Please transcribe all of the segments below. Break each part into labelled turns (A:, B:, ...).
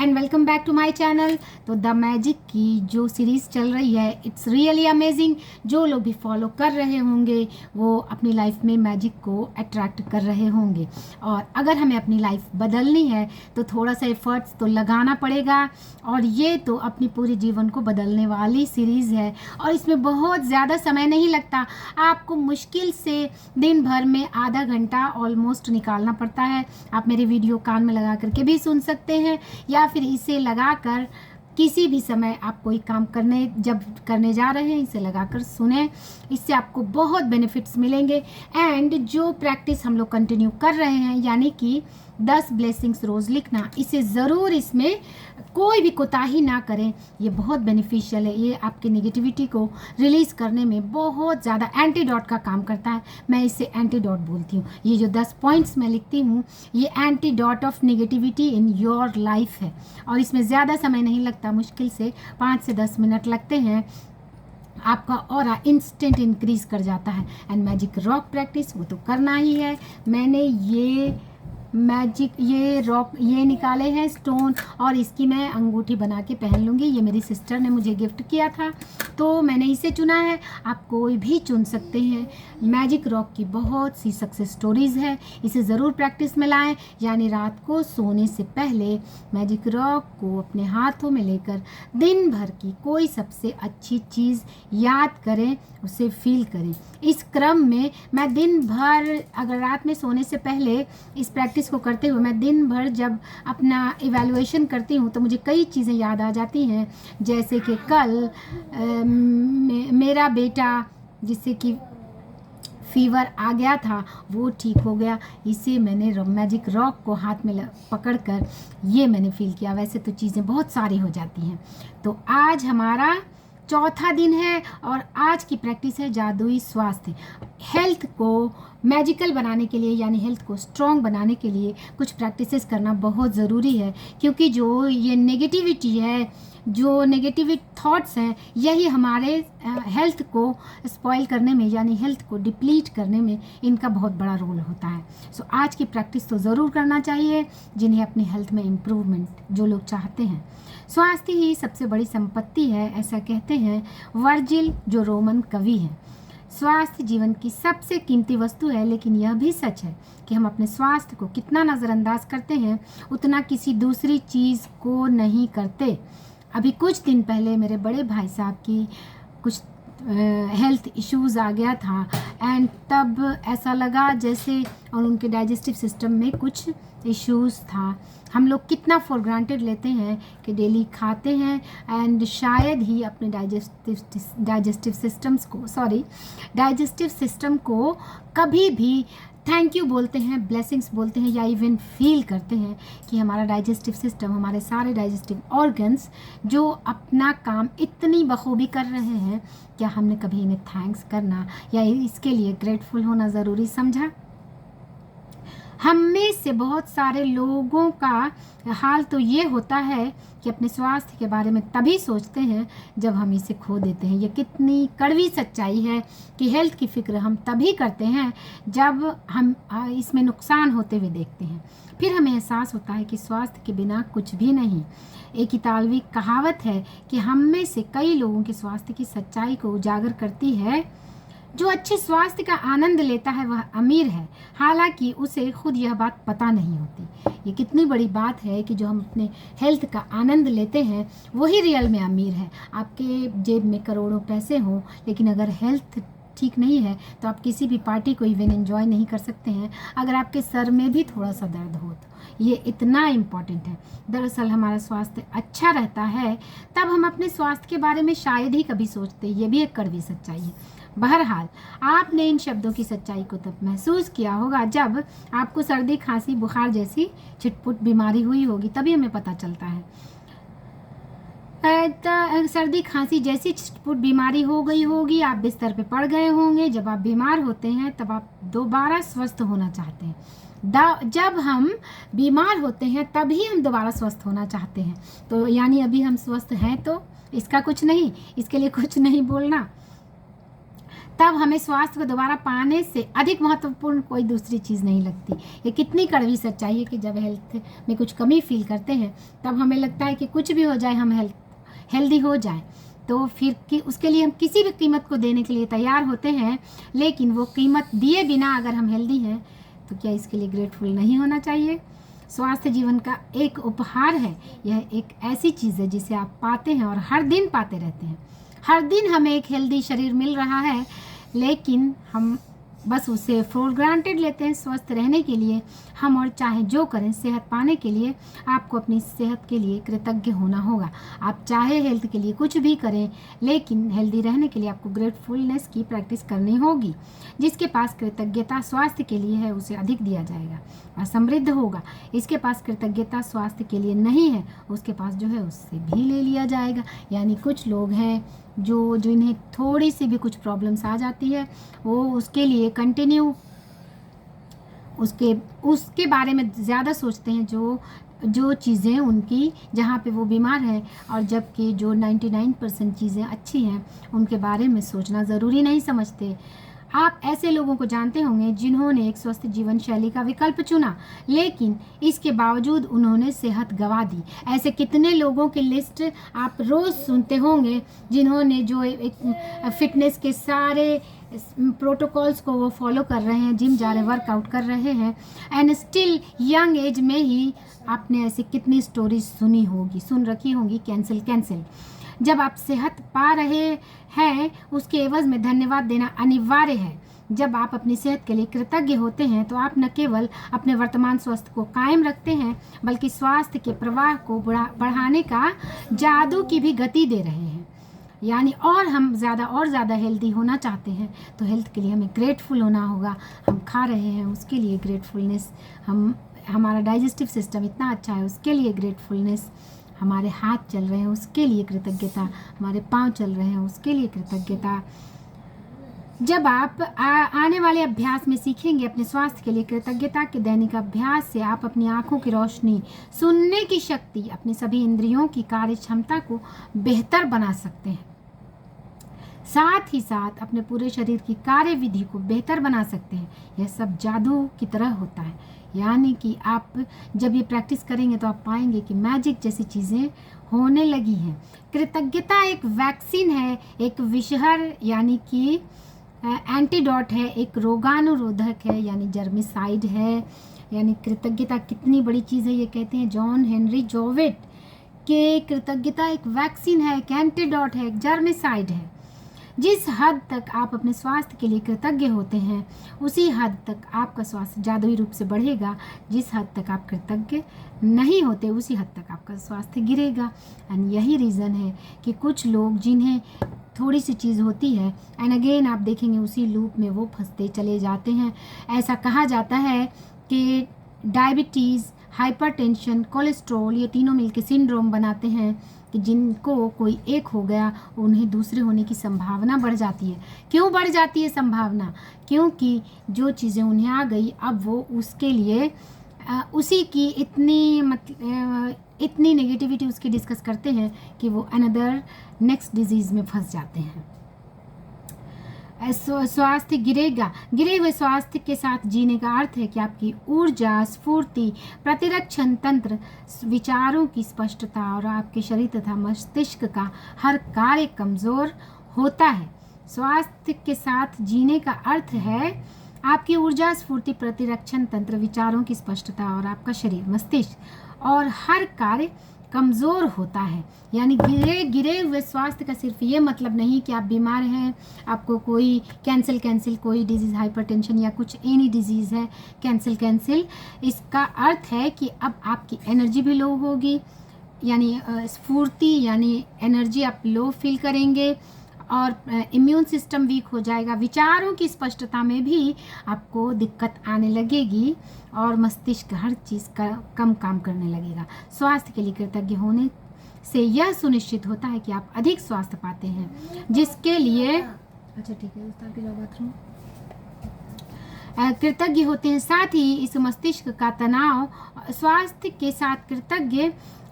A: And welcome back to my channel. तो the magic की जो सीरीज़ चल रही है इट्स रियली अमेजिंग। जो लोग भी फॉलो कर रहे होंगे वो अपनी लाइफ में मैजिक को अट्रैक्ट कर रहे होंगे। और अगर हमें अपनी लाइफ बदलनी है तो थोड़ा सा एफर्ट्स तो लगाना पड़ेगा। और ये तो अपनी पूरी जीवन को बदलने वाली सीरीज़ है और इसमें बहुत ज़्यादा समय नहीं लगता। आपको मुश्किल से दिन भर में आधा घंटा ऑलमोस्ट निकालना पड़ता है। आप मेरे वीडियो कान में लगा करके भी सुन सकते हैं या फिर इसे लगाकर किसी भी समय आप कोई काम करने जा रहे हैं इसे लगाकर सुने। इससे आपको बहुत बेनिफिट्स मिलेंगे। एंड जो प्रैक्टिस हम लोग कंटिन्यू कर रहे हैं यानी कि 10 ब्लेसिंग्स रोज़ लिखना, इसे ज़रूर इसमें कोई भी कोताही ना करें। ये बहुत बेनिफिशियल है। ये आपके नेगेटिविटी को रिलीज़ करने में बहुत ज़्यादा एंटीडोट का काम करता है। मैं इसे एंटीडोट बोलती हूँ। ये जो 10 पॉइंट्स मैं लिखती हूँ ये antidote of negativity in your life है। और इसमें ज़्यादा समय नहीं लगता, मुश्किल से 5 से 10 मिनट लगते हैं। आपका ऑरा इंस्टेंट इंक्रीज कर जाता है। एंड मैजिक रॉक प्रैक्टिस वो तो करना ही है। मैंने ये मैजिक ये रॉक ये निकाले हैं स्टोन और इसकी मैं अंगूठी बना के पहन लूँगी। ये मेरी सिस्टर ने मुझे गिफ्ट किया था तो मैंने इसे चुना है। आप कोई भी चुन सकते हैं। मैजिक रॉक की बहुत सी सक्सेस स्टोरीज़ है। इसे ज़रूर प्रैक्टिस में लाएं। यानी रात को सोने से पहले मैजिक रॉक को अपने हाथों में लेकर दिन भर की कोई सबसे अच्छी चीज़ याद करें, उसे फील करें। इस क्रम में मैं दिन भर, अगर रात में सोने से पहले इस प्रैक्टिस को करते हुए मैं दिन भर जब अपना इवैल्यूएशन करती हूँ तो मुझे कई चीज़ें याद आ जाती हैं। जैसे कि कल मेरा बेटा जिससे कि फीवर आ गया था वो ठीक हो गया। इसे मैंने मैजिक रॉक को हाथ में पकड़ कर ये मैंने फील किया। वैसे तो चीज़ें बहुत सारी हो जाती हैं। तो आज हमारा चौथा दिन है और आज की प्रैक्टिस है जादुई स्वास्थ्य। हेल्थ को मैजिकल बनाने के लिए यानी हेल्थ को स्ट्रॉन्ग बनाने के लिए कुछ प्रैक्टिसेस करना बहुत ज़रूरी है। क्योंकि जो ये नेगेटिविटी है, जो नेगेटिव थॉट्स हैं, यही हमारे हेल्थ को स्पॉइल करने में यानी हेल्थ को डिप्लीट करने में इनका बहुत बड़ा रोल होता है। सो आज की प्रैक्टिस तो ज़रूर करना चाहिए जिन्हें अपनी हेल्थ में इम्प्रूवमेंट जो लोग चाहते हैं। स्वास्थ्य ही सबसे बड़ी संपत्ति है, ऐसा कहते हैं वर्जिल जो रोमन कवि हैं। स्वास्थ्य जीवन की सबसे कीमती वस्तु है। लेकिन यह भी सच है कि हम अपने स्वास्थ्य को कितना नज़रअंदाज करते हैं उतना किसी दूसरी चीज़ को नहीं करते। अभी कुछ दिन पहले मेरे बड़े भाई साहब की कुछ हेल्थ इश्यूज़ आ गया था एंड तब ऐसा लगा जैसे और उनके डाइजेस्टिव सिस्टम में कुछ इश्यूज़ था। हम लोग कितना फॉर ग्रांटेड लेते हैं कि डेली खाते हैं एंड शायद ही अपने डाइजेस्टिव सिस्टम को कभी भी थैंक यू बोलते हैं, ब्लेसिंग्स बोलते हैं या इवन फील करते हैं कि हमारा डाइजेस्टिव सिस्टम, हमारे सारे डाइजेस्टिव ऑर्गन्स जो अपना काम इतनी बखूबी कर रहे हैं, क्या हमने कभी इन्हें थैंक्स करना या इसके लिए ग्रेटफुल होना ज़रूरी समझा? हम में से बहुत सारे लोगों का हाल तो ये होता है कि अपने स्वास्थ्य के बारे में तभी सोचते हैं जब हम इसे खो देते हैं। ये कितनी कड़वी सच्चाई है कि हेल्थ की फ़िक्र हम तभी करते हैं जब हम इसमें नुकसान होते हुए देखते हैं। फिर हमें एहसास होता है कि स्वास्थ्य के बिना कुछ भी नहीं। एक इतालवी कहावत है कि हम में से कई लोगों के स्वास्थ्य की सच्चाई को उजागर करती है। जो अच्छे स्वास्थ्य का आनंद लेता है वह अमीर है, हालांकि उसे खुद यह बात पता नहीं होती। ये कितनी बड़ी बात है कि जो हम अपने हेल्थ का आनंद लेते हैं वही रियल में अमीर है। आपके जेब में करोड़ों पैसे हों लेकिन अगर हेल्थ ठीक नहीं है तो आप किसी भी पार्टी को इवन एंजॉय नहीं कर सकते हैं। अगर आपके सर में भी थोड़ा सा दर्द हो तो ये इतना इम्पॉर्टेंट है। दरअसल हमारा स्वास्थ्य अच्छा रहता है तब हम अपने स्वास्थ्य के बारे में शायद ही कभी सोचते। ये भी एक कड़वी सच्चाई है। बहरहाल आपने इन शब्दों की सच्चाई को तब महसूस किया होगा जब आपको सर्दी, खांसी, बुखार जैसी छिटपुट बीमारी हुई होगी, तभी हमें पता चलता है। सर्दी, खांसी जैसी छिटपुट बीमारी हो गई होगी, आप बिस्तर पे पड़ गए होंगे। जब आप बीमार होते हैं तब आप दोबारा स्वस्थ होना चाहते हैं। जब हम बीमार होते हैं तभी हम दोबारा स्वस्थ होना चाहते हैं। तो यानी अभी हम स्वस्थ हैं तो इसका कुछ नहीं, इसके लिए कुछ नहीं बोलना। तब हमें स्वास्थ्य को दोबारा पाने से अधिक महत्वपूर्ण कोई दूसरी चीज़ नहीं लगती। ये कितनी कड़वी सच्चाई है कि जब हेल्थ में कुछ कमी फील करते हैं तब हमें लगता है कि कुछ भी हो जाए, हम हेल्दी हो जाए, तो फिर कि उसके लिए हम किसी भी कीमत को देने के लिए तैयार होते हैं। लेकिन वो कीमत दिए बिना अगर हम हेल्दी हैं तो क्या इसके लिए ग्रेटफुल नहीं होना चाहिए? स्वास्थ्य जीवन का एक उपहार है। यह एक ऐसी चीज़ है जिसे आप पाते हैं और हर दिन पाते रहते हैं। हर दिन हमें एक हेल्दी शरीर मिल रहा है, लेकिन हम बस उसे फॉर ग्रांटेड लेते हैं। स्वस्थ रहने के लिए हम और चाहे जो करें, सेहत पाने के लिए आपको अपनी सेहत के लिए कृतज्ञ होना होगा। आप चाहे हेल्थ के लिए कुछ भी करें, लेकिन हेल्दी रहने के लिए आपको ग्रेटफुलनेस की प्रैक्टिस करनी होगी। जिसके पास कृतज्ञता स्वास्थ्य के लिए है उसे अधिक दिया जाएगा और समृद्ध होगा। इसके पास कृतज्ञता स्वास्थ्य के लिए नहीं है, उसके पास जो है उससे भी ले लिया जाएगा। यानी कुछ लोग हैं जो जिन्हें थोड़ी सी भी कुछ प्रॉब्लम्स आ जाती है, वो उसके लिए कंटिन्यू उसके बारे में ज़्यादा सोचते हैं जो चीज़ें उनकी जहाँ पे वो बीमार है, और जबकि जो 99% चीज़ें अच्छी हैं उनके बारे में सोचना ज़रूरी नहीं समझते। आप ऐसे लोगों को जानते होंगे जिन्होंने एक स्वस्थ जीवन शैली का विकल्प चुना, लेकिन इसके बावजूद उन्होंने सेहत गंवा दी। ऐसे कितने लोगों की लिस्ट आप रोज़ सुनते होंगे जिन्होंने जो एक फिटनेस के सारे प्रोटोकॉल्स को वो फॉलो कर रहे हैं, जिम जा रहे हैं, वर्कआउट कर रहे हैं, एंड स्टिल यंग एज में ही आपने ऐसी कितनी स्टोरीज सुन रखी होंगी, कैंसिल। जब आप सेहत पा रहे हैं उसके एवज में धन्यवाद देना अनिवार्य है। जब आप अपनी सेहत के लिए कृतज्ञ होते हैं तो आप न केवल अपने वर्तमान स्वास्थ्य को कायम रखते हैं, बल्कि स्वास्थ्य के प्रवाह को बढ़ाने का जादू की भी गति दे रहे हैं। यानी और हम ज़्यादा हेल्दी होना चाहते हैं तो हेल्थ के लिए हमें ग्रेटफुल होना होगा। हम खा रहे हैं उसके लिए ग्रेटफुलनेस, हमारा डाइजेस्टिव सिस्टम इतना अच्छा है उसके लिए ग्रेटफुलनेस, हमारे हाथ चल रहे हैं उसके लिए कृतज्ञता, हमारे पाँव चल रहे हैं उसके लिए कृतज्ञता। जब आप आने वाले अभ्यास में सीखेंगे अपने स्वास्थ्य के लिए कृतज्ञता के दैनिक अभ्यास से आप अपनी आँखों की रोशनी, सुनने की शक्ति, अपनी सभी इंद्रियों की कार्य क्षमता को बेहतर बना सकते हैं। साथ ही साथ अपने पूरे शरीर की कार्य विधि को बेहतर बना सकते हैं। यह सब जादू की तरह होता है। यानी कि आप जब ये प्रैक्टिस करेंगे तो आप पाएंगे कि मैजिक जैसी चीज़ें होने लगी हैं। कृतज्ञता एक वैक्सीन है, एक विषहर यानी कि एंटीडोट है, एक रोगानुरोधक है यानी जर्मिसाइड है। यानी कृतज्ञता कितनी बड़ी चीज़ है, ये कहते हैं जॉन हेनरी जोविट कि कृतज्ञता एक वैक्सीन है, एक एंटीडोट है, एक जर्मिसाइड है। जिस हद तक आप अपने स्वास्थ्य के लिए कृतज्ञ होते हैं उसी हद तक आपका स्वास्थ्य जादुई रूप से बढ़ेगा। जिस हद तक आप कृतज्ञ नहीं होते उसी हद तक आपका स्वास्थ्य गिरेगा। एंड यही रीज़न है कि कुछ लोग जिन्हें थोड़ी सी चीज़ होती है एंड अगेन आप देखेंगे उसी लूप में वो फंसते चले जाते हैं। ऐसा कहा जाता है कि डायबिटीज़, हाइपरटेंशन, कोलेस्ट्रॉल ये तीनों मिलकर सिंड्रोम बनाते हैं कि जिनको कोई एक हो गया उन्हें दूसरे होने की संभावना बढ़ जाती है। क्यों बढ़ जाती है संभावना? क्योंकि जो चीज़ें उन्हें आ गई अब वो उसके लिए उसी की इतनी नेगेटिविटी उसकी डिस्कस करते हैं कि वो अनदर नेक्स्ट डिजीज़ में फंस जाते हैं। स्वास्थ्य गिरेगा। गिरे हुए स्वास्थ्य के साथ जीने का अर्थ है कि आपकी ऊर्जा, स्फूर्ति, प्रतिरक्षण तंत्र, विचारों की स्पष्टता और आपके शरीर तथा मस्तिष्क का हर कार्य कमज़ोर होता है। स्वास्थ्य के साथ जीने का अर्थ है आपकी ऊर्जा, स्फूर्ति, प्रतिरक्षण तंत्र, विचारों की स्पष्टता और आपका शरीर, मस्तिष्क और हर कार्य कमज़ोर होता है। यानी गिरे हुए स्वास्थ्य का सिर्फ ये मतलब नहीं कि आप बीमार हैं, आपको कोई कैंसिल कोई डिजीज़, हाइपरटेंशन या कुछ एनी डिजीज़ है, कैंसिल। इसका अर्थ है कि अब आपकी एनर्जी भी लो होगी, यानी स्फूर्ति यानी एनर्जी आप लो फील करेंगे और इम्यून सिस्टम वीक हो जाएगा। विचारों की स्पष्टता में भी आपको दिक्कत आने लगेगी और मस्तिष्क हर चीज़ का कम काम करने लगेगा। स्वास्थ्य के लिए कृतज्ञ होने से यह सुनिश्चित होता है कि आप अधिक स्वास्थ्य पाते हैं, जिसके लिए अच्छा ठीक है उस्ताद के बाथरूम कृतज्ञ होते हैं। साथ ही इस मस्तिष्क का तनाव स्वास्थ्य के साथ कृतज्ञ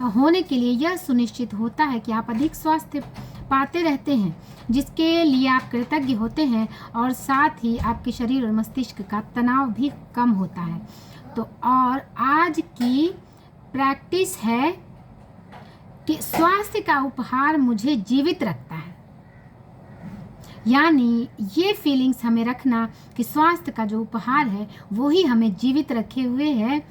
A: होने के लिए यह सुनिश्चित होता है कि आप अधिक स्वास्थ्य पाते रहते हैं, जिसके लिए आप कृतज्ञ होते हैं, और साथ ही आपके शरीर और मस्तिष्क का तनाव भी कम होता है। तो और आज की प्रैक्टिस है कि स्वास्थ्य का उपहार मुझे जीवित रखता है। यानी ये फीलिंग्स हमें रखना कि स्वास्थ्य का जो उपहार है वो ही हमें जीवित रखे हुए है,